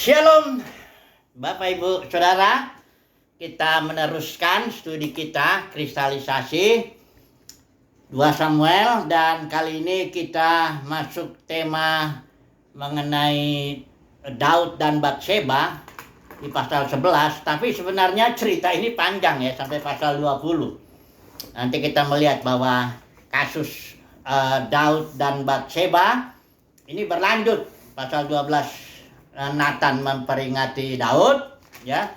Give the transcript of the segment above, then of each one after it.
Shalom Bapak Ibu Saudara, kita meneruskan studi kita kristalisasi 2 Samuel, dan kali ini kita masuk tema mengenai Daud dan Batseba di pasal 11. Tapi sebenarnya cerita ini panjang ya, sampai pasal 20. Nanti kita melihat bahwa kasus Daud dan Batseba ini berlanjut. Pasal 12 Nathan memperingati Daud, ya.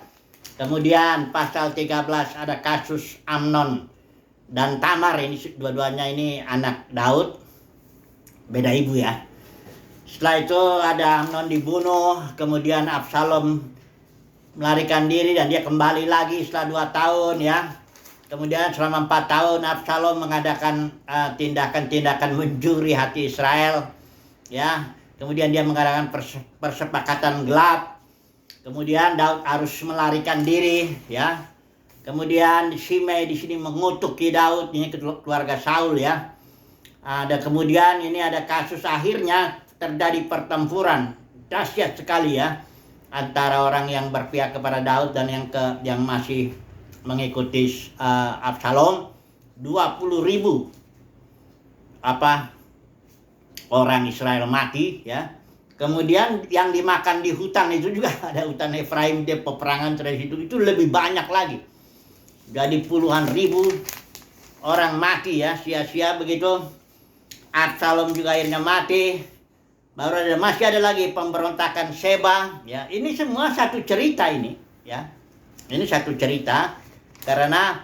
Kemudian pasal 13 ada kasus Amnon dan Tamar, ini dua-duanya ini anak Daud, beda ibu ya. Setelah itu ada Amnon dibunuh, kemudian Absalom melarikan diri dan dia kembali lagi setelah 2 tahun ya. Kemudian selama 4 tahun Absalom mengadakan tindakan-tindakan mencuri hati Israel ya. Kemudian dia mengadakan persepakatan gelap. Kemudian Daud harus melarikan diri ya. Kemudian Shimei di sini mengutuki Daud, ini keluarga Saul ya. Ada kemudian ini ada kasus akhirnya terjadi pertempuran dahsyat sekali ya antara orang yang berpihak kepada Daud dan yang masih mengikuti Absalom. 20.000 orang Israel mati ya. Kemudian yang dimakan di hutan itu juga ada hutan Efraim, dia peperangan terhadap itu lebih banyak lagi. Jadi puluhan ribu orang mati ya, sia-sia begitu. Absalom juga akhirnya mati. Baru masih ada lagi pemberontakan Sheba ya. Ini semua satu cerita ini ya. Ini satu cerita karena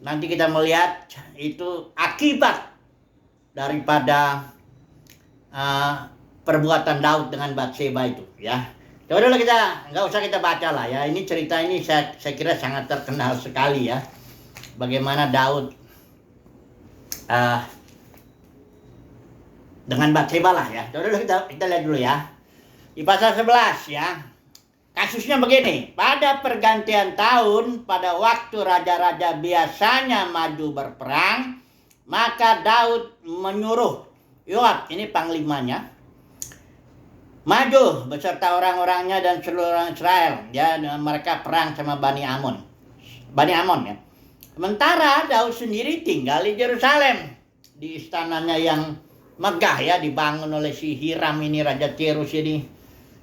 nanti kita melihat itu akibat daripada perbuatan Daud dengan Batseba itu ya. Coba dulu nggak usah kita baca lah ya. Ini cerita ini saya kira sangat terkenal sekali ya. Bagaimana Daud dengan Batseba lah ya. Coba dulu kita lihat dulu ya. Di pasal 11 ya. Kasusnya begini. Pada pergantian tahun, pada waktu raja-raja biasanya maju berperang, maka Daud menyuruh Yoab, ini panglimanya, maju beserta orang-orangnya dan seluruh orang Israel ya, dan mereka perang sama Bani Amon ya. Sementara Daud sendiri tinggal di Yerusalem, di istananya yang megah ya, dibangun oleh si Hiram ini, Raja Tirus ini,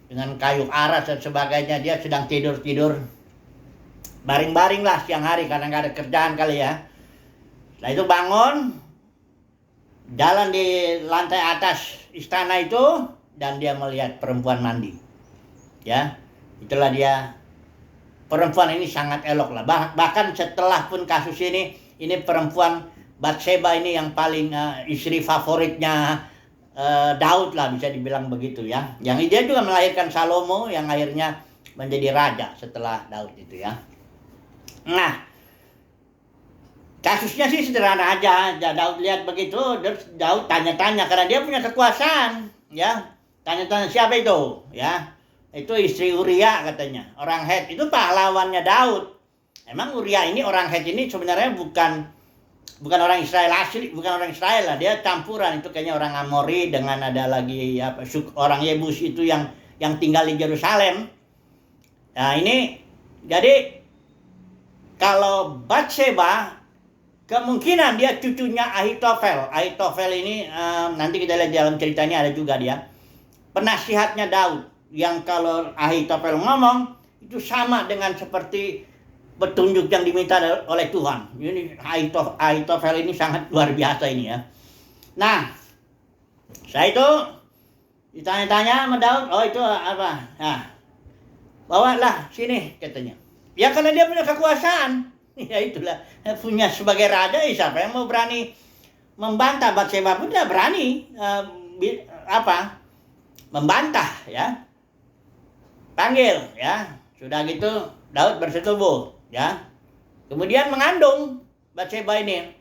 dengan kayu aras dan sebagainya. Dia sedang tidur baring-baring lah siang hari karena nggak ada kerjaan kali ya. Setelah itu bangun, jalan di lantai atas istana itu, dan dia melihat perempuan mandi ya. Itulah dia, perempuan ini sangat elok lah. Bahkan setelah pun kasus ini perempuan Batseba ini yang paling istri favoritnya Daud lah, bisa dibilang begitu ya. Yang dia juga melahirkan Salomo yang akhirnya menjadi raja setelah Daud itu ya. Nah, kasusnya sih sederhana aja. Daud lihat begitu, Daud tanya-tanya karena dia punya kekuasaan ya. Tanya-tanya siapa itu ya. Itu istri Uria katanya, orang Het. Itu pahlawannya Daud. Emang Uria ini, orang Het ini sebenarnya bukan orang Israel asli, bukan orang Israel lah. Dia campuran, itu kayaknya orang Amori dengan ada lagi orang Yebus itu yang tinggal di Yerusalem. Nah ini jadi kalau Batseba kemungkinan dia cucunya Ahitofel. Ahitofel ini nanti kita lihat dalam cerita ini ada juga dia penasihatnya Daud, yang kalau Ahitofel ngomong itu sama dengan seperti petunjuk yang diminta oleh Tuhan. Ini Ahitofel ini sangat luar biasa ini ya. Nah, saya itu ditanya-tanya sama Daud, oh itu apa? Nah, bawalah sini katanya. Ya karena dia punya kekuasaan. Ya itulah, punya sebagai raja, siapa yang mau berani membantah? Batseba pun tidak berani membantah ya. Panggil ya. Sudah gitu Daud bersetubuh ya. Kemudian mengandung Batseba ini.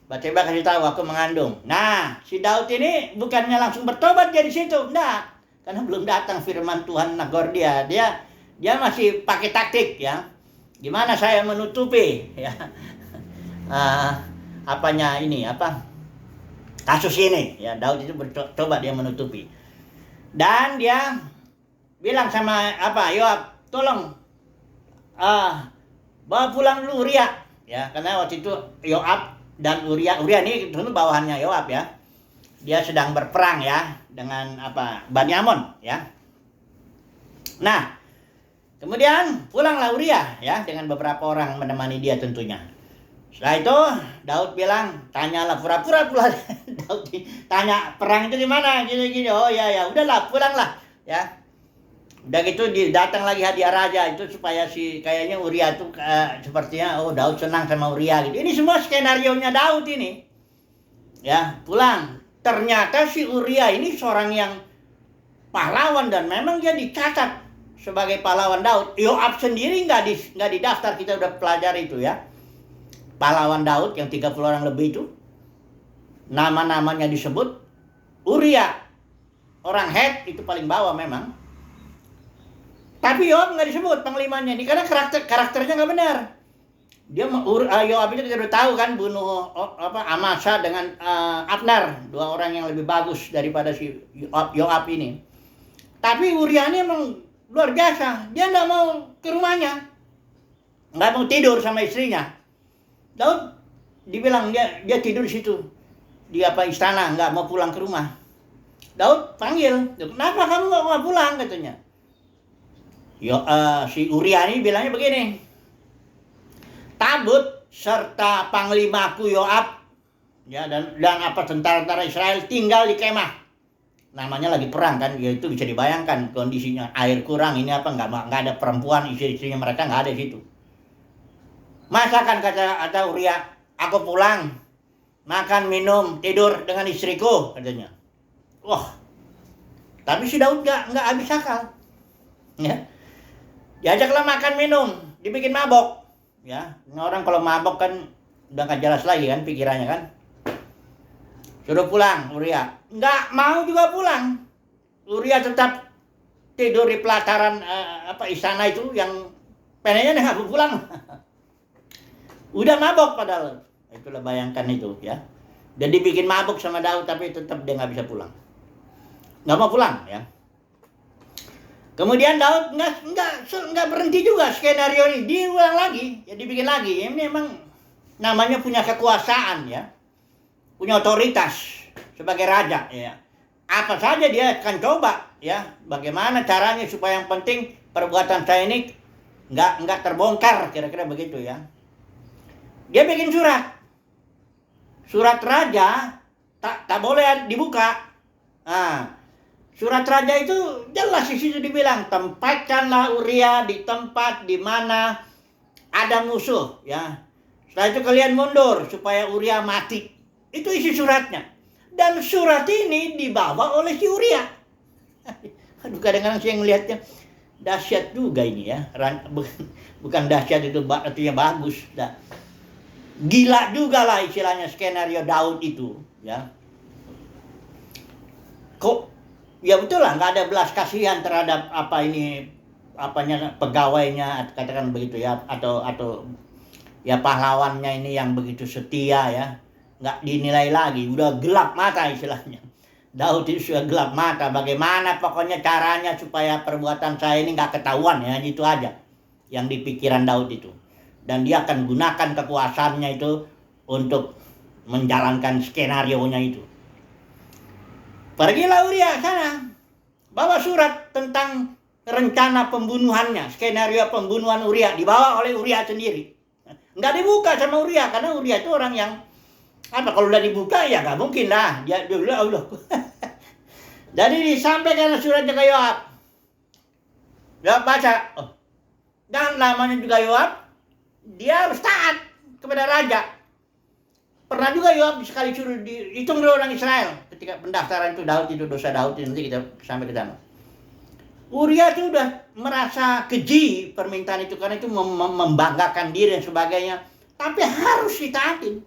Batseba kasih tahu, aku mengandung. Nah, si Daud ini bukannya langsung bertobat dia di situ, enggak. Karena belum datang firman Tuhan negor dia. Dia masih pakai taktik ya. Gimana saya menutupi ya kasus ini ya. Daud itu bercoba dia menutupi, dan dia bilang sama Yoab, tolong bawa pulang dulu Uria, ya, karena waktu itu Yoab dan Uria ini tentu bawahannya Yoab, ya. Dia sedang berperang, ya, dengan Bani Amon, ya. Nah, kemudian pulanglah Uria, ya, dengan beberapa orang menemani dia tentunya. Setelah itu Daud bilang, tanyalah pura-pura pula. Daud tanya, perang itu di mana? Gini-gini. Oh ya, udahlah, pulanglah, ya. Udah gitu datang lagi hadiah raja itu supaya kayaknya Uria tuh sepertinya Daud senang sama Uria gitu. Ini semua skenarionya Daud ini. Ya, pulang. Ternyata si Uria ini seorang yang pahlawan dan memang dia dicatat sebagai pahlawan Daud. Yoab sendiri nggak didaftar, kita udah pelajari itu, ya. Pahlawan Daud yang 30 orang lebih itu. Nama-namanya disebut. Uria, orang Het itu paling bawah memang. Tapi Yoab nggak disebut panglimanya ini karena karakternya nggak benar. Dia Yoab itu kita udah tahu kan bunuh Amasa dengan Abner, dua orang yang lebih bagus daripada si Yoab ini. Tapi Uria ini emang luar biasa. Dia nggak mau ke rumahnya, nggak mau tidur sama istrinya. Daud dibilang dia tidur di situ di istana, nggak mau pulang ke rumah. Daud panggil, kenapa kamu nggak mau pulang, katanya. Si Uria ini bilangnya begini, tabut serta panglimaku Yoab, ya, dan tentara-tentara Israel tinggal di kemah. Namanya lagi perang kan, ya, itu bisa dibayangkan kondisinya, air kurang, ini nggak ada perempuan, istri-istrinya mereka nggak ada di situ. Masa kan kata Uria, aku pulang, makan, minum, tidur dengan istriku, katanya. Wah, tapi si Daud nggak habis akal, ya. Diajaklah makan minum, dibikin mabok, ya. Orang kalau mabok kan udah nggak jelas lagi kan pikirannya kan. Suruh pulang Uria, nggak mau juga pulang. Uria tetap tidur di pelataran istana itu yang pengennya nggak pulang. Udah mabok padahal. Itulah, bayangkan itu, ya. Dan dibikin mabok sama Daud tapi tetap dia nggak bisa pulang. Nggak mau pulang, ya. Kemudian Daud nggak berhenti juga skenario ini, diulang lagi, ya, dibikin lagi. Ini memang namanya punya kekuasaan, ya, punya otoritas sebagai raja, ya. Apa saja dia akan coba, ya, bagaimana caranya supaya yang penting perbuatan saya ini nggak terbongkar, kira-kira begitu, ya. Dia bikin surat raja tak boleh dibuka. Nah, surat raja itu jelas di situ dibilang, tempatkanlah Uria di tempat di mana ada musuh, ya. Setelah itu kalian mundur supaya Uria mati. Itu isi suratnya. Dan surat ini dibawa oleh si Uria. Aduh, kadang-kadang saya ngelihatnya dahsyat juga ini, ya. Bukan dahsyat itu artinya bagus. Gila juga lah istilahnya skenario Daud itu, ya. Kok ya betul lah, nggak ada belas kasihan terhadap pegawainya, katakan begitu, ya, atau ya pahlawannya ini yang begitu setia, ya, nggak dinilai lagi, udah gelap mata istilahnya. Daud itu sudah gelap mata, bagaimana pokoknya caranya supaya perbuatan saya ini nggak ketahuan, ya, itu aja yang di pikiran Daud itu. Dan dia akan gunakan kekuasaannya itu untuk menjalankan skenario-nya itu. Pergilah Uria sana, bawa surat tentang rencana pembunuhannya, skenario pembunuhan Uria, dibawa oleh Uria sendiri. Nggak dibuka sama Uria, karena Uria itu orang yang, kalau udah dibuka ya nggak mungkin lah, dia bilang, Allah. Jadi disampaikan suratnya ke Yoab. Yoab baca, dan namanya juga Yoab, dia harus taat kepada raja. Pernah juga Yoab sekali suruh dihitung dulu orang Israel ketika pendaftaran itu Daud itu, dosa Daud itu, nanti kita sampai ke sana. Uria itu udah merasa keji permintaan itu karena itu membanggakan diri dan sebagainya, tapi harus ditaatin.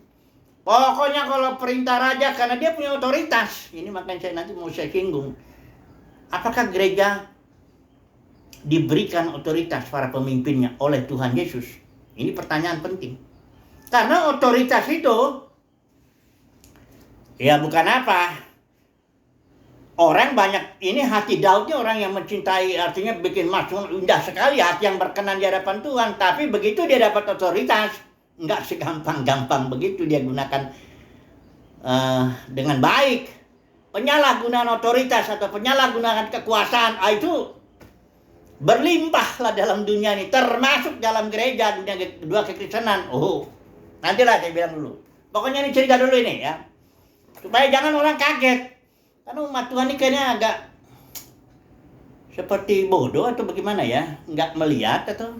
Pokoknya kalau perintah raja, karena dia punya otoritas. Ini makanya saya nanti mau singgung. Apakah gereja diberikan otoritas para pemimpinnya oleh Tuhan Yesus? Ini pertanyaan penting. Karena otoritas itu, ya, bukan orang banyak, ini hati Daud ini orang yang mencintai, artinya bikin Mazmur indah sekali, hati yang berkenan di hadapan Tuhan. Tapi begitu dia dapat otoritas, nggak segampang-gampang begitu dia gunakan dengan baik. Penyalahgunaan otoritas atau penyalahgunaan kekuasaan, itu berlimpahlah dalam dunia ini, termasuk dalam gereja, dunia kedua kekristenan. Nantilah saya bilang dulu. Pokoknya ini cerita dulu ini ya, supaya jangan orang kaget. Karena umat Tuhan ini kayaknya agak seperti bodoh atau bagaimana ya, nggak melihat atau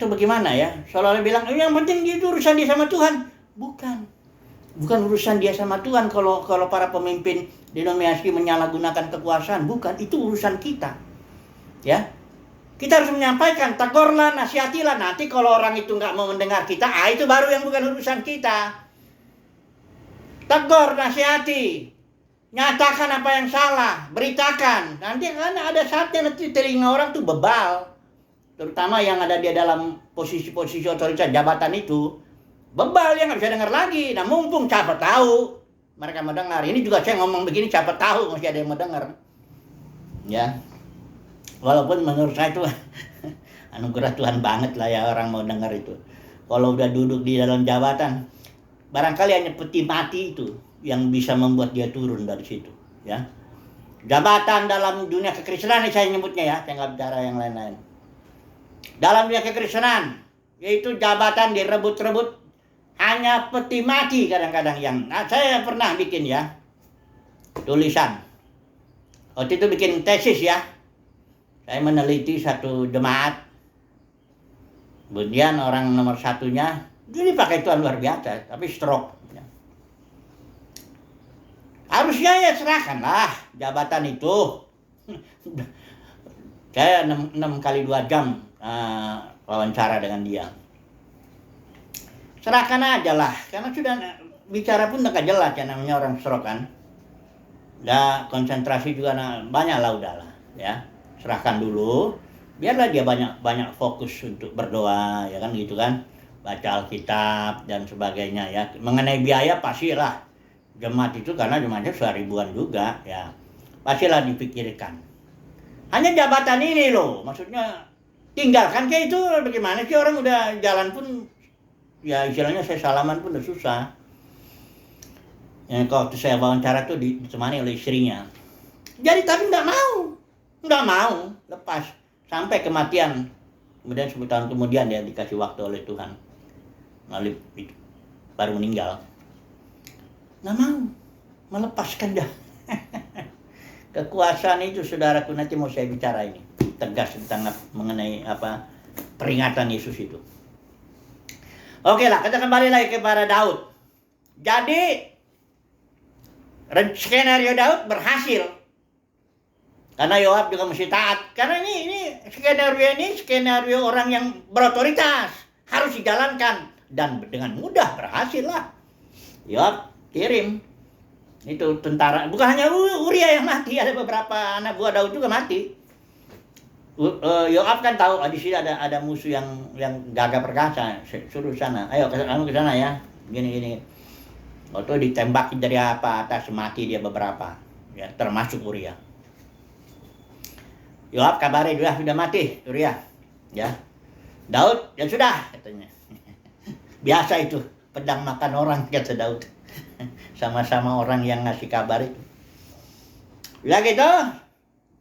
bagaimana ya. Seolah-olah bilang, yang penting itu urusan dia sama Tuhan. Bukan urusan dia sama Tuhan. Kalau para pemimpin denominasi menyalahgunakan kekuasaan, bukan, itu urusan kita. Ya, kita harus menyampaikan, tegurlah, nasihatilah. Nanti kalau orang itu nggak mau mendengar kita, itu baru yang bukan urusan kita. Tegur, nasihati, nyatakan apa yang salah, beritakan. Nanti kan ada saatnya nanti telinga orang tuh bebal. Terutama yang ada di dalam posisi-posisi otoritas jabatan itu. Bebal, yang nggak bisa dengar lagi. Nah mumpung siapa tahu mereka mau dengar. Ini juga saya ngomong begini, siapa tahu masih ada yang mau dengar. Ya. Walaupun menurut saya itu anugerah Tuhan banget lah ya orang mau dengar itu. Kalau udah duduk di dalam jabatan, barangkali hanya peti mati itu yang bisa membuat dia turun dari situ, ya. Jabatan dalam dunia kekristenan ini saya nyebutnya ya, saya nggak bicara yang lain-lain. Dalam dunia kekristenan, yaitu jabatan direbut-rebut, hanya peti mati kadang-kadang yang. Nah, saya pernah bikin ya, tulisan. Waktu itu bikin tesis ya. Saya meneliti satu jemaat. Kemudian orang nomor satunya, ini pakai Tuhan luar biasa, tapi stroke. Harusnya ya serahkanlah jabatan itu. Saya 6 kali 2 jam wawancara dengan dia. Serahkan aja lah, karena sudah bicara pun nggak jelas ya, namanya orang stroke kan. Nggak konsentrasi juga, banyak lah udahlah ya. Serahkan dulu, biarlah dia banyak fokus untuk berdoa ya kan gitu kan. Baca Alkitab dan sebagainya ya. Mengenai biaya pastilah. Jemaat itu karena jemaatnya 1000-an juga ya, pastilah dipikirkan. Hanya jabatan ini loh, maksudnya tinggalkan kayak itu bagaimana sih, orang udah jalan pun ya istilahnya saya salaman pun udah susah. Kalau waktu saya wawancara tuh ditemani oleh istrinya. Jadi tapi nggak mau lepas sampai kematian. Kemudian 10 tahun kemudian dia dikasih waktu oleh Tuhan, lalu baru meninggal. Nggak mau melepaskan dah. Kekuasaan itu, saudaraku, nanti mau saya bicara ini tegas tentang mengenai peringatan Yesus itu. Oke lah, kita kembali lagi kepada Daud. Jadi skenario Daud berhasil karena Yoab juga mesti taat. Karena ini skenario orang yang berotoritas, harus dijalankan dan dengan mudah berhasil lah. Yoab kirim itu tentara, bukan hanya Uria yang mati, ada beberapa anak buah Daud juga mati. Yoab kan tahu di sini ada musuh yang gagah perkasa, suruh sana, ayo ke sana ya, gini. Waktu ditembak dari atas, mati dia beberapa, ya termasuk Uria. Yoab kabarin sudah mati Uria, ya. Daud ya sudah katanya. Biasa itu pedang makan orang, kata Daud. Sama-sama orang yang ngasih kabar itu. Udah gitu,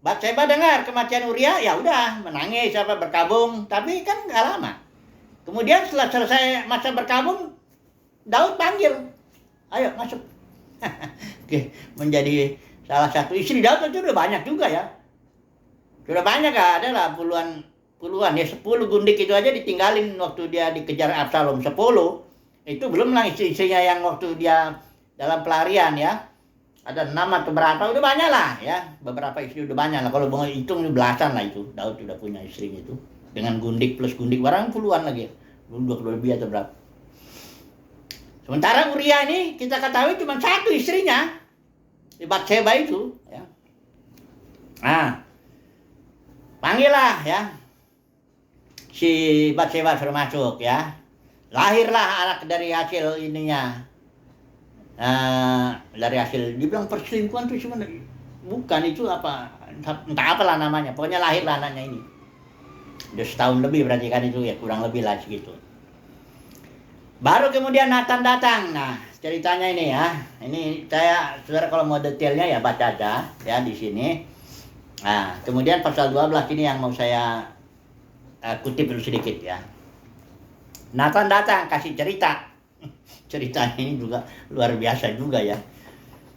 Batseba dengar kematian Uria, ya udah menangis berkabung, tapi kan nggak lama. Kemudian setelah selesai masa berkabung, Daud panggil, ayo masuk. Oke, menjadi salah satu istri Daud itu udah banyak juga ya. Sudah banyak, ada lah puluhan ya, 10 gundik itu aja ditinggalin waktu dia dikejar Absalom, 10. Itu belum lah istri-istrinya yang waktu dia dalam pelarian ya. Ada 6 atau berapa, udah banyak lah ya. Beberapa istri udah banyak lah. Kalau mau hitung belasan lah itu. Daud udah punya istrinya itu. Dengan gundik plus gundik, barang puluhan lagi. Belum 20 lebih atau berapa. Sementara Uria ini kita ketahui cuma 1 istrinya. Di Batseba itu. Ya. Nah, panggil lah ya. Si Batseba suruh masuk ya. Lahirlah anak dari hasil ininya. Dari hasil dibilang perselingkuhan tuh sebenarnya Bukan, itu apa, entah apalah namanya, pokoknya lahirlah anaknya ini. Udah setahun lebih berarti kan itu ya, kurang lebih lah segitu. Baru kemudian Nathan datang. Nah, ceritanya ini ya. Ini saya, saudara kalau mau detailnya ya baca aja ya di sini. Nah, kemudian pasal 12 ini yang mau saya kutip dulu sedikit ya. Nathan datang kasih cerita. Ceritanya ini juga luar biasa juga ya.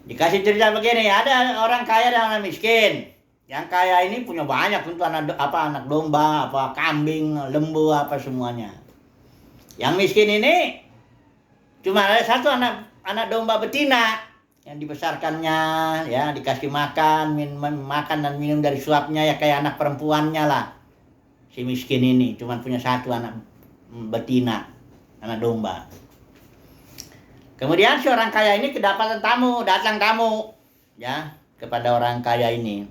Dikasih cerita begini, ada orang kaya dan orang miskin. Yang kaya ini punya banyak, tentu anak domba, apa kambing, lembu, apa semuanya. Yang miskin ini cuma ada satu anak domba betina yang dibesarkannya, ya dikasih makan, makan dan minum dari suapnya ya kayak anak perempuannya lah. Si miskin ini cuma punya satu anak betina, anak domba. Kemudian si orang kaya ini kedapatan datang tamu ya kepada orang kaya ini.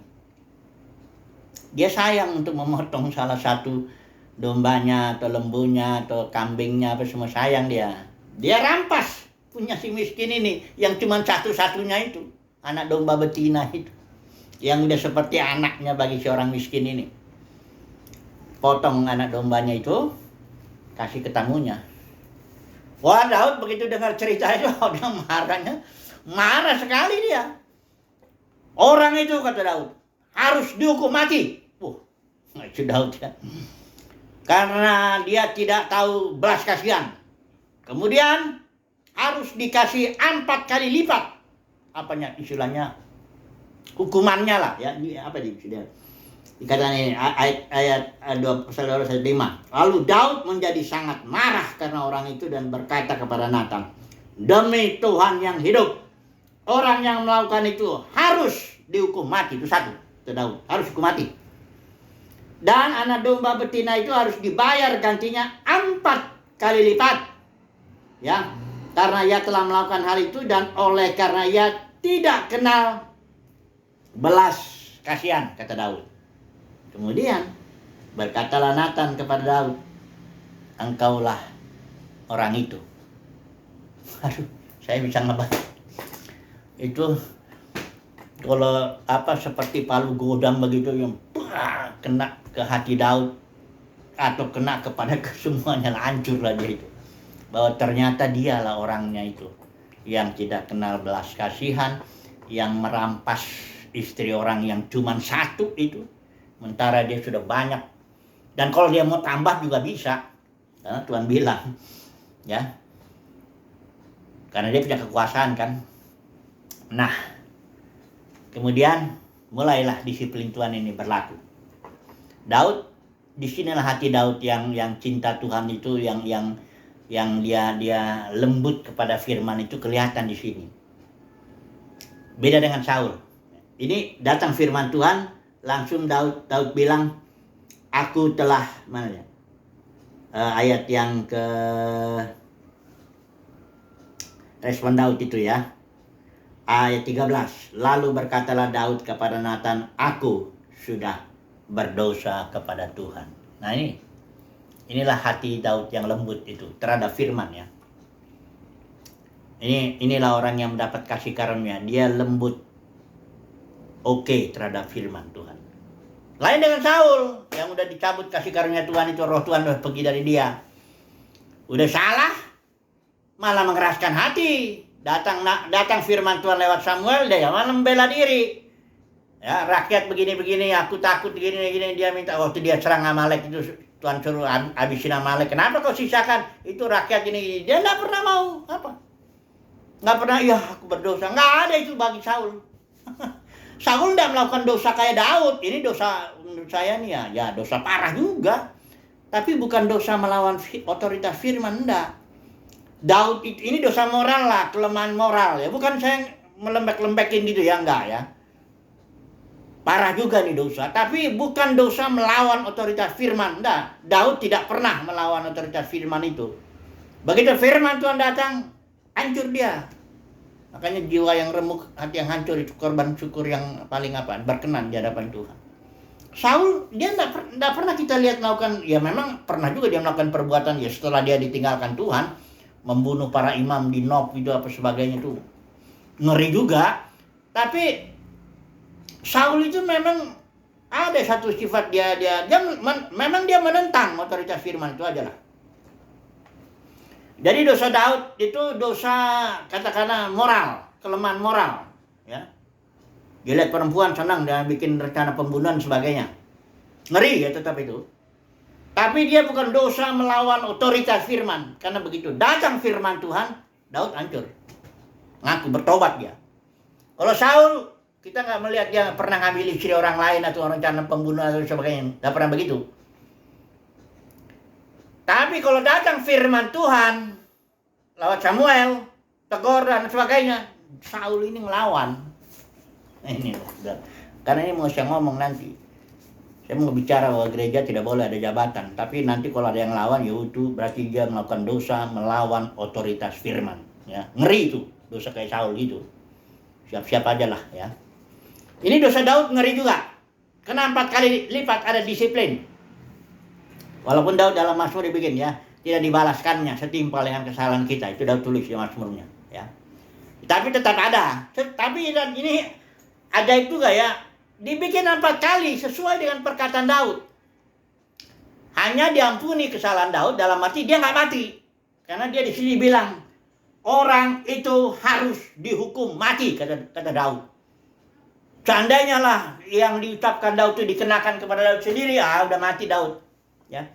Dia sayang untuk memotong salah satu dombanya atau lembunya atau kambingnya apa semua, sayang dia. Dia rampas punya si miskin ini yang cuma satu-satunya itu, anak domba betina itu. Yang udah seperti anaknya bagi si orang miskin ini. Potong anak dombanya itu, kasih ke tamunya. Wah, Daud begitu dengar cerita itu, udah marah sekali dia. Orang itu, kata Daud, harus dihukum mati. Itu Daud ya. Karena dia tidak tahu belas kasihan. Kemudian harus dikasih 4 kali lipat. Apanya istilahnya? Hukumannya lah ya. Ini apa dia? Dikatakan ini ayat 2 pasal 2 ayat 5. Lalu Daud menjadi sangat marah karena orang itu dan berkata kepada Nathan, demi Tuhan yang hidup, orang yang melakukan itu harus dihukum mati. Itu satu. Itu Daud, harus hukum mati. Dan anak domba betina itu harus dibayar gantinya 4 kali lipat. Ya, karena ia telah melakukan hal itu dan oleh karena ia tidak kenal belas kasihan, kata Daud. Kemudian berkatalah Nathan kepada Daud, engkaulah orang itu. Aduh, saya bisa ngebaca. Itu kalau seperti palu godam begitu yang kena ke hati Daud atau kena kepada kesemuanya, hancur lah dia itu. Bahwa ternyata dialah orangnya itu yang tidak kenal belas kasihan, yang merampas istri orang yang cuma satu itu, sementara dia sudah banyak. Dan kalau dia mau tambah juga bisa, karena Tuhan bilang ya, karena dia punya kekuasaan kan. Nah, kemudian mulailah disiplin Tuhan ini berlaku. Daud, disinilah hati Daud yang cinta Tuhan itu, yang dia lembut kepada firman itu kelihatan di sini. Beda dengan Saul. Ini datang firman Tuhan, langsung Daud bilang, aku telah, mana ya? Ayat yang ke respon Daud itu ya. Ayat 13. Lalu berkatalah Daud kepada Nathan, aku sudah berdosa kepada Tuhan. Nah inilah hati Daud yang lembut itu terhadap firman ya. Inilah orang yang mendapat kasih karunia, dia lembut, oke terhadap firman Tuhan. Lain dengan Saul yang udah dicabut kasih karunia Tuhan itu, roh Tuhan udah pergi dari dia. Udah salah, malah mengeraskan hati. Datang firman Tuhan lewat Samuel, dia malah membela diri. Ya, rakyat begini-begini, aku takut gini-gini, dia minta waktu dia serang Amalek itu, Tuhan suruh habisin Amalek. Kenapa kau sisakan itu rakyat gini-gini? Dia enggak pernah mau Enggak pernah, ya aku berdosa. Enggak ada itu bagi Saul. Saul enggak melakukan dosa kayak Daud. Ini dosa menurut saya nih ya dosa parah juga. Tapi bukan dosa melawan otoritas firman, enggak. Daud ini dosa moral lah, kelemahan moral ya. Bukan saya melembek-lembekin gitu ya, enggak ya. Parah juga nih dosa, tapi bukan dosa melawan otoritas firman. Enggak, Daud tidak pernah melawan otoritas firman itu. Begitu firman Tuhan datang, hancur dia. Makanya jiwa yang remuk, hati yang hancur itu korban syukur yang paling berkenan di hadapan Tuhan. Saul, dia enggak pernah kita lihat melakukan, ya memang pernah juga dia melakukan perbuatan ya setelah dia ditinggalkan Tuhan, membunuh para imam di Nob itu apa sebagainya itu. Ngeri juga, tapi Saul itu memang ada satu sifat memang dia menentang otoritas firman itu aja lah. Jadi dosa Daud itu dosa katakanlah moral, kelemahan moral, ya. Dia lihat perempuan senang dan bikin rencana pembunuhan sebagainya. Ngeri ya tetap itu. Tapi dia bukan dosa melawan otoritas firman. Karena begitu datang firman Tuhan, Daud hancur. Ngaku bertobat dia. Kalau Saul, kita nggak melihat dia pernah ngambil istri orang lain atau rencana pembunuhan atau sebagainya. Nggak pernah begitu. Tapi kalau datang firman Tuhan, lewat Samuel, tegur dan sebagainya, Saul ini ngelawan. Ini karena ini mau saya ngomong nanti. Saya mau bicara bahwa gereja tidak boleh ada jabatan. Tapi nanti kalau ada yang lawan, ya itu berarti dia melakukan dosa melawan otoritas firman. Ya, ngeri itu dosa kayak Saul gitu. Siap-siap aja lah ya. Ini dosa Daud ngeri juga. Karena 4 kali lipat ada disiplin. Walaupun Daud dalam Mazmur dibikin ya, tidak dibalaskannya setimpal dengan kesalahan kita. Itu Daud tulis di Mazmurnya ya. Tapi tetap ada. Tapi ini ajaib juga ya, dibikin 4 kali sesuai dengan perkataan Daud. Hanya diampuni kesalahan Daud dalam arti dia nggak mati. Karena dia di sini bilang, orang itu harus dihukum mati, kata Daud. Seandainya lah yang diucapkan Daud itu dikenakan kepada Daud sendiri, udah mati Daud. Ya.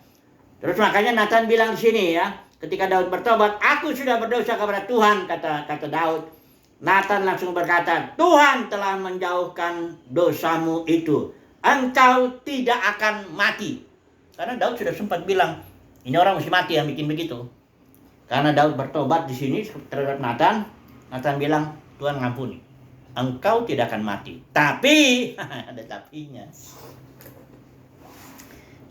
Terus makanya Nathan bilang di sini ya, ketika Daud bertobat, aku sudah berdosa kepada Tuhan, kata Daud. Nathan langsung berkata, Tuhan telah menjauhkan dosamu itu. Engkau tidak akan mati. Karena Daud sudah sempat bilang, ini orang mesti mati yang bikin begitu. Karena Daud bertobat di sini terhadap Nathan. Nathan bilang, Tuhan ngampuni. Engkau tidak akan mati. Tapi, ada tapinya.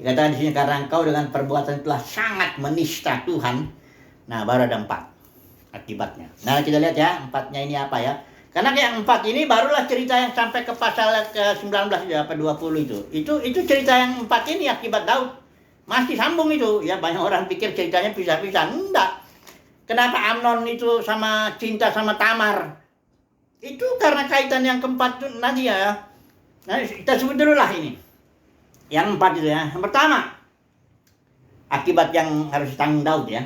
Dikatakan di sini, karena engkau dengan perbuatan telah sangat menista Tuhan. Nah, baru ada 4. Akibatnya. Nah, kita lihat ya, 4-nya ini apa ya. Karena yang 4 ini barulah cerita yang sampai ke pasal ke-19 ya, apa 20 itu. Itu cerita yang 4 ini akibat Daud. Masih sambung itu. Ya, banyak orang pikir ceritanya pisah-pisah. Enggak. Kenapa Amnon itu cinta sama Tamar? Itu karena kaitan yang keempat itu nanti ya. Nah, kita sebut dulu lah ini. Yang 4 itu ya. Yang pertama, akibat yang harus ditanggung Daud ya.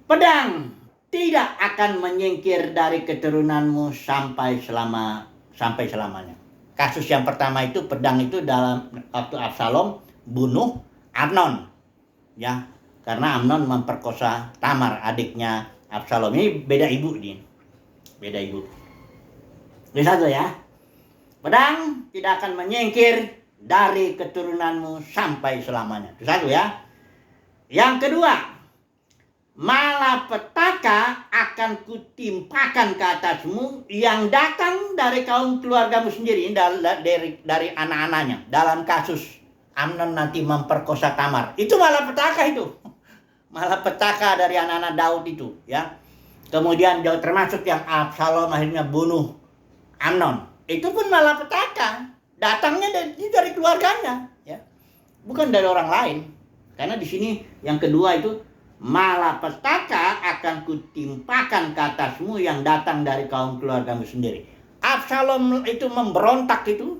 Pedang tidak akan menyingkir dari keturunanmu sampai selamanya. Kasus yang pertama itu pedang itu dalam waktu Absalom bunuh Amnon. Ya, karena Amnon memperkosa Tamar, adiknya Absalom. Ini beda ibu ini. Beda ibu. Ini satu ya. Pedang tidak akan menyingkir dari keturunanmu sampai selamanya. Itu satu ya. Yang kedua, malapetaka akan kutimpakan ke atasmu yang datang dari kaum keluargamu sendiri, dari anak-anaknya. Dalam kasus Amnon nanti memperkosa Tamar, itu malapetaka itu. Malapetaka dari anak-anak Daud itu ya. Kemudian Daud termasuk yang Absalom akhirnya bunuh Amnon. Itu pun malapetaka. Datangnya dari keluarganya ya. Bukan dari orang lain. Karena di sini yang kedua itu, malapetaka akan kutimpakan ke atasmu yang datang dari kaum keluargamu sendiri. Absalom itu memberontak itu,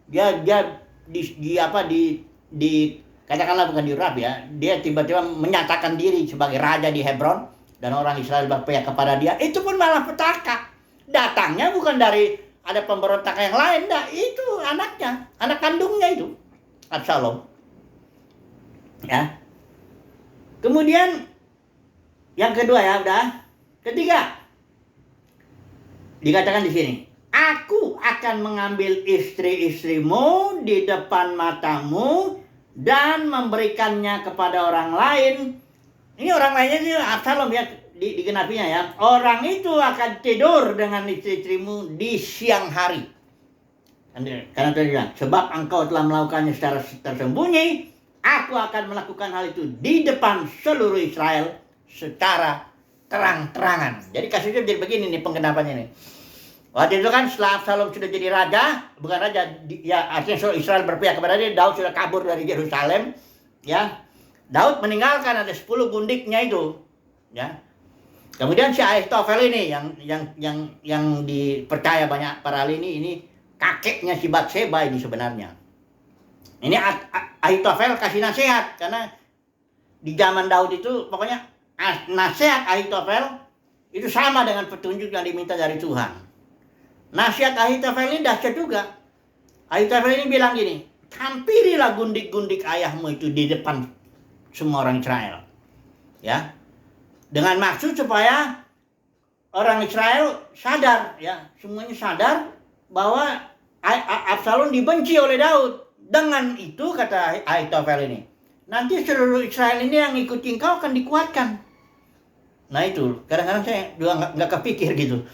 dia katakanlah bukan dirab ya, dia tiba-tiba menyatakan diri sebagai raja di Hebron dan orang Israel berpihak kepada dia. Itu pun malapetaka. Datangnya bukan dari ada pemberontakan yang lain, itu anaknya, anak kandungnya itu Absalom. Ya. Kemudian yang kedua ya udah. Ketiga, dikatakan di sini, aku akan mengambil istri-istrimu di depan matamu dan memberikannya kepada orang lain. Ini orang lainnya ini Absalom ya, digenapinya ya. Orang itu akan tidur dengan istri-istrimu di siang hari. Karena tadi bilang, sebab engkau telah melakukannya secara tersembunyi, aku akan melakukan hal itu di depan seluruh Israel secara terang-terangan. Jadi kasusnya jadi begini nih penggenapannya nih. Waktu itu kan setelah Absalom sudah jadi raja, bukan raja, ya artinya seluruh Israel berpihak kepada dia, Daud sudah kabur dari Yerusalem, ya. Daud meninggalkan ada 10 gundiknya itu, ya. Kemudian si Ahitofel ini yang dipercaya banyak para ahli ini kakeknya si Batseba ini sebenarnya. Ini Ahitofel kasih nasihat, karena di zaman Daud itu pokoknya nasihat Ahitofel itu sama dengan petunjuk yang diminta dari Tuhan. Nasihat Ahitofel ini dahsyat juga. Ahitofel ini bilang gini, hampirilah gundik-gundik ayahmu itu di depan semua orang Israel. Ya. Dengan maksud supaya orang Israel sadar, ya, semuanya sadar bahwa Absalom dibenci oleh Daud. Dengan itu, kata Ahitofel ini, nanti seluruh Israel ini yang ikuti engkau akan dikuatkan. Nah itu, kadang-kadang saya juga nggak kepikir gitu.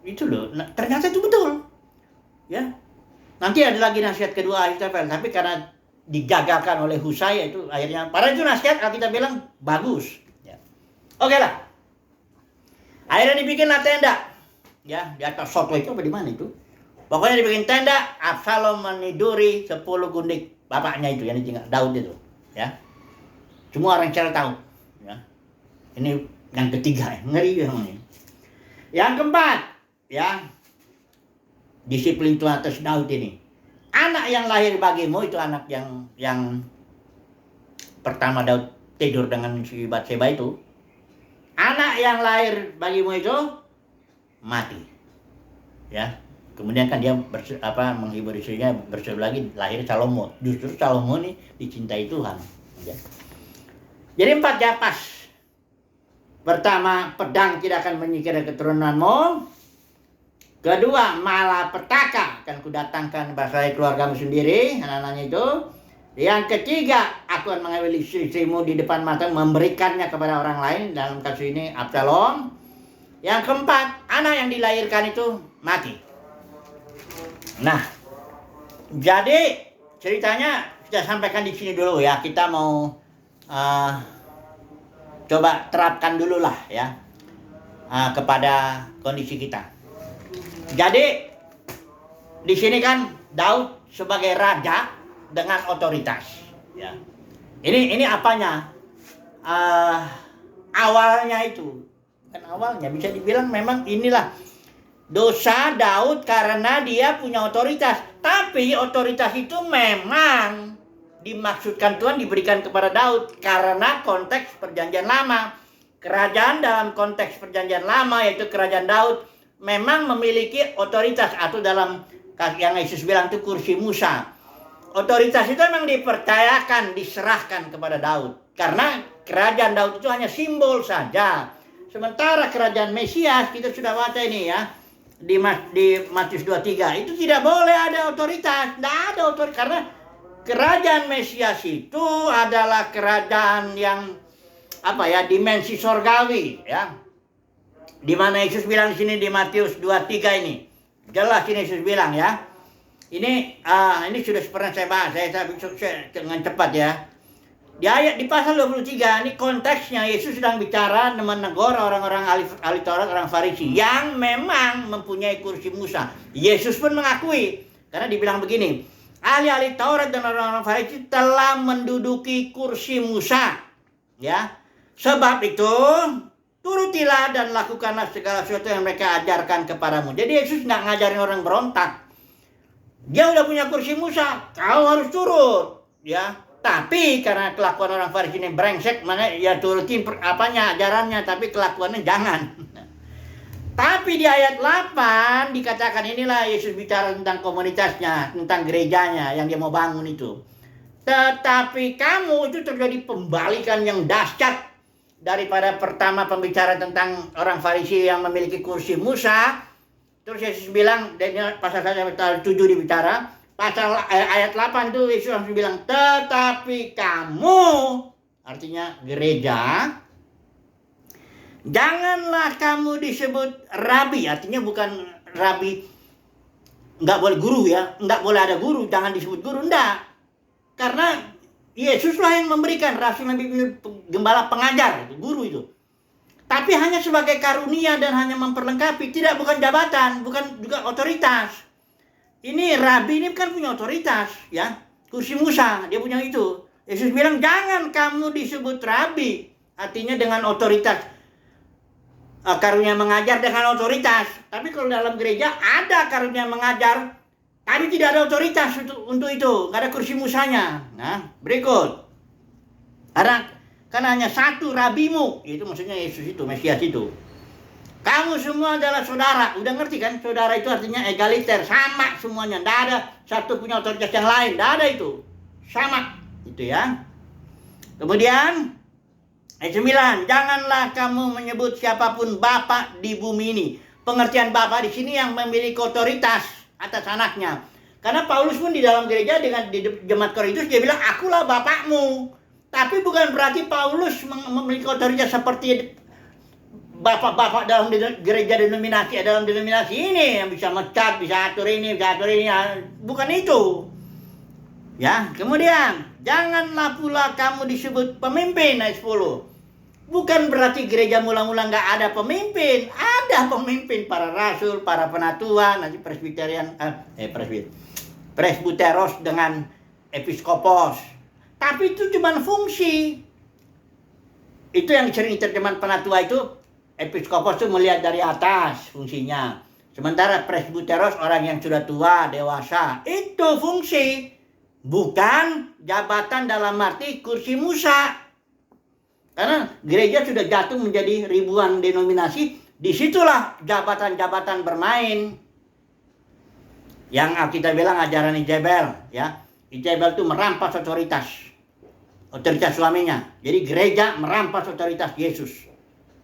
Itu loh, ternyata itu betul. Ya, nanti ada lagi nasihat kedua Ahitofel, tapi karena digagalkan oleh Husai itu akhirnya. Padahal itu nasihat kalau kita bilang bagus. Ya. Oke lah. Akhirnya dibikinlah tenda. Ya, di atas soto itu apa di mana itu? Pokoknya dibikin tenda, Absalom meniduri 10 gundik bapaknya itu yang ditinggal Daud itu, ya. Semua orang Israel tahu, ya. Ini yang ketiga, ngeri ini. Yang keempat, ya. Disiplin Tuhan atas Daud ini. Anak yang lahir bagimu itu anak yang pertama Daud tidur dengan si Batseba itu. Anak yang lahir bagimu itu mati. Ya. Kemudian kan dia menghibur istrinya, berseru lagi, lahir Salomo. Justru Salomo ini dicintai Tuhan. Ya. Jadi 4 ya pas. Pertama, pedang tidak akan menyingkir keturunanmu. Kedua, malapetaka akan kudatangkan bahasa keluargamu sendiri, anak-anaknya itu. Yang ketiga, aku akan mengambil istrimu di depan mata, memberikannya kepada orang lain, dalam kasus ini Absalom. Yang keempat, anak yang dilahirkan itu mati. Nah, jadi ceritanya kita sampaikan di sini dulu ya. Kita mau coba terapkan dulu lah ya kepada kondisi kita. Jadi di sini kan Daud sebagai raja dengan otoritas. Ya. Ini apanya? Awalnya itu, kan awalnya bisa dibilang memang inilah dosa Daud karena dia punya otoritas. Tapi otoritas itu memang dimaksudkan Tuhan diberikan kepada Daud karena konteks perjanjian lama. Kerajaan dalam konteks perjanjian lama yaitu kerajaan Daud memang memiliki otoritas, atau dalam yang Yesus bilang itu kursi Musa. Otoritas itu memang dipercayakan, diserahkan kepada Daud. Karena kerajaan Daud itu hanya simbol saja. Sementara kerajaan Mesias kita sudah baca ini ya. Di Matius 23 itu tidak boleh ada otoritas, tidak ada otoritas, karena kerajaan Mesias itu adalah kerajaan yang dimensi sorgawi ya. Di mana Yesus bilang di sini di Matius 23 ini. Jelas ini Yesus bilang ya. Ini sudah pernah saya bahas, saya dengan cepat ya. Di pasal 23 ini konteksnya Yesus sedang bicara menegur orang-orang ahli Taurat, orang Farisi yang memang mempunyai kursi Musa. Yesus pun mengakui, karena dibilang begini, ahli-ahli Taurat dan orang-orang Farisi telah menduduki kursi Musa. Ya. Sebab itu turutilah dan lakukanlah segala sesuatu yang mereka ajarkan kepadamu. Jadi Yesus nggak ngajarin orang berontak. Dia udah punya kursi Musa, kau harus turut, ya. Tapi karena kelakuan orang Farisi ini brengsek, makanya ya turutin ajarannya, tapi kelakuannya jangan. Tapi di ayat 8 dikatakan inilah Yesus bicara tentang komunitasnya, tentang gerejanya yang dia mau bangun itu. Tetapi kamu itu terjadi pembalikan yang dahsyat daripada pertama pembicara tentang orang Farisi yang memiliki kursi Musa. Terus Yesus bilang, pasal 7 dibicara, pasal ayat 8 itu Yesus langsung bilang, tetapi kamu, artinya gereja, janganlah kamu disebut rabi, artinya bukan rabi, nggak boleh guru ya, nggak boleh ada guru, jangan disebut guru, enggak. Karena Yesuslah yang memberikan, Rasul Nabi Gembala pengajar, guru itu. Tapi hanya sebagai karunia dan hanya memperlengkapi, bukan jabatan, bukan juga otoritas. Ini rabi ini kan punya otoritas ya. Kursi Musa dia punya itu. Yesus bilang jangan kamu disebut rabi. Artinya dengan otoritas. Karunia mengajar dengan otoritas. Tapi kalau dalam gereja ada karunia mengajar Tapi tidak ada otoritas untuk itu, nggak ada kursi musanya. Nah, berikut. Karena hanya satu rabimu, itu maksudnya Yesus itu, Mesias itu. Kamu semua adalah saudara. Udah ngerti kan? Saudara itu artinya egaliter, sama semuanya. Tidak ada satu punya otoritas yang lain, tidak ada itu. Sama, itu ya. Kemudian ayat 9, janganlah kamu menyebut siapapun bapak di bumi ini. Pengertian bapak di sini yang memiliki otoritas atas anaknya. Karena Paulus pun di dalam gereja dengan di jemaat Korintus dia bilang akulah bapakmu. Tapi bukan berarti Paulus memiliki otoritas seperti bapak-bapak dalam gereja denominasi, dalam denominasi ini yang bisa mecat, bisa atur ini, bukan itu. Ya, kemudian janganlah pula kamu disebut pemimpin, ayat 10. Bukan berarti gereja mula-mula nggak ada pemimpin. Ada pemimpin, para rasul, para penatua, nanti presbiteros dengan episkopos. Tapi itu cuma fungsi. Itu yang sering terjemahan penatua itu, episkopos itu melihat dari atas fungsinya. Sementara presbiteros orang yang sudah tua, dewasa. Itu fungsi. Bukan jabatan dalam arti kursi Musa. Karena gereja sudah jatuh menjadi ribuan denominasi, disitulah jabatan-jabatan bermain. Yang kita bilang ajaran Ijebel, ya. Ijebel itu merampas otoritas suaminya. Jadi gereja merampas otoritas Yesus.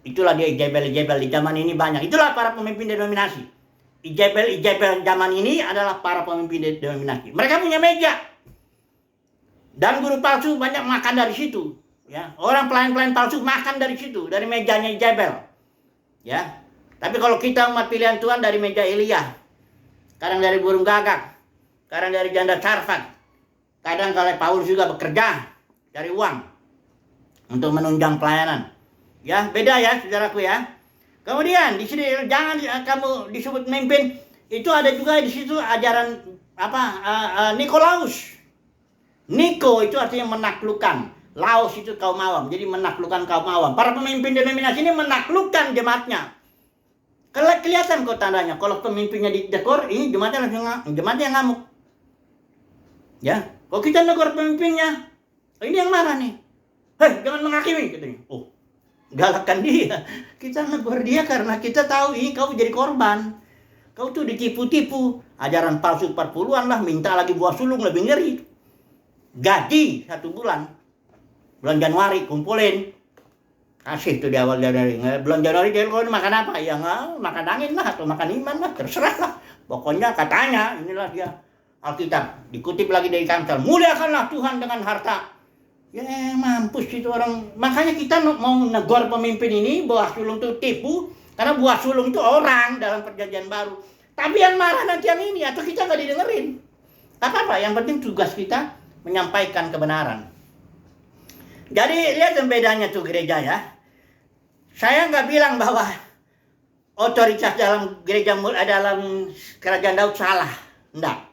Itulah dia Ijebel di zaman ini banyak. Itulah para pemimpin denominasi. Ijebel zaman ini adalah para pemimpin denominasi. Mereka punya meja. Dan guru palsu banyak makan dari situ. Ya, orang pelayan-pelayan palsu makan dari situ, dari mejanya Jebel. Ya. Tapi kalau kita umat pilihan Tuhan dari meja Elia. Kadang dari burung gagak, kadang dari janda Sarfat. Kadang kalau Paulus juga bekerja cari uang untuk menunjang pelayanan. Ya, beda ya, saudaraku ya. Kemudian di sini jangan kamu disebut pemimpin. Itu ada juga di situ ajaran Nikolaus. Niko itu artinya menaklukkan. Laos itu kaum awam, jadi menaklukkan kaum awam. Para pemimpin denominasi ini menaklukkan jemaatnya. Kelihatan kok tandanya. Kalau pemimpinnya ditegur, ini jemaatnya jemaatnya ngamuk. Ya, kalau kita negur pemimpinnya, ini yang marah nih. Hei, jangan menghakimi, katanya. Oh, galakkan dia. Kita negur dia karena kita tahu ini kau jadi korban. Kau tuh ditipu-tipu. Ajaran palsu 40-an lah, minta lagi buah sulung lebih ngeri. Gaji 1 bulan. Bulan Januari kumpulin, kasih tuh di awal Januari. Bulan Januari dia kalau makan apa? Ya makan angin lah atau makan iman lah, terserah lah. Pokoknya katanya inilah dia Alkitab. Dikutip lagi dari Kamsal, muliakanlah Tuhan dengan harta. Ya mampus itu orang. Makanya kita mau negor pemimpin ini buah sulung itu tipu, karena buah sulung itu orang dalam perjanjian baru. Tapi yang marah nanti yang ini atau kita nggak didengerin. Apa-apa, yang penting tugas kita menyampaikan kebenaran. Jadi lihat bedanya tuh gereja ya. Saya nggak bilang bahwa otoritas dalam gereja dalam kerajaan Daud salah. Enggak.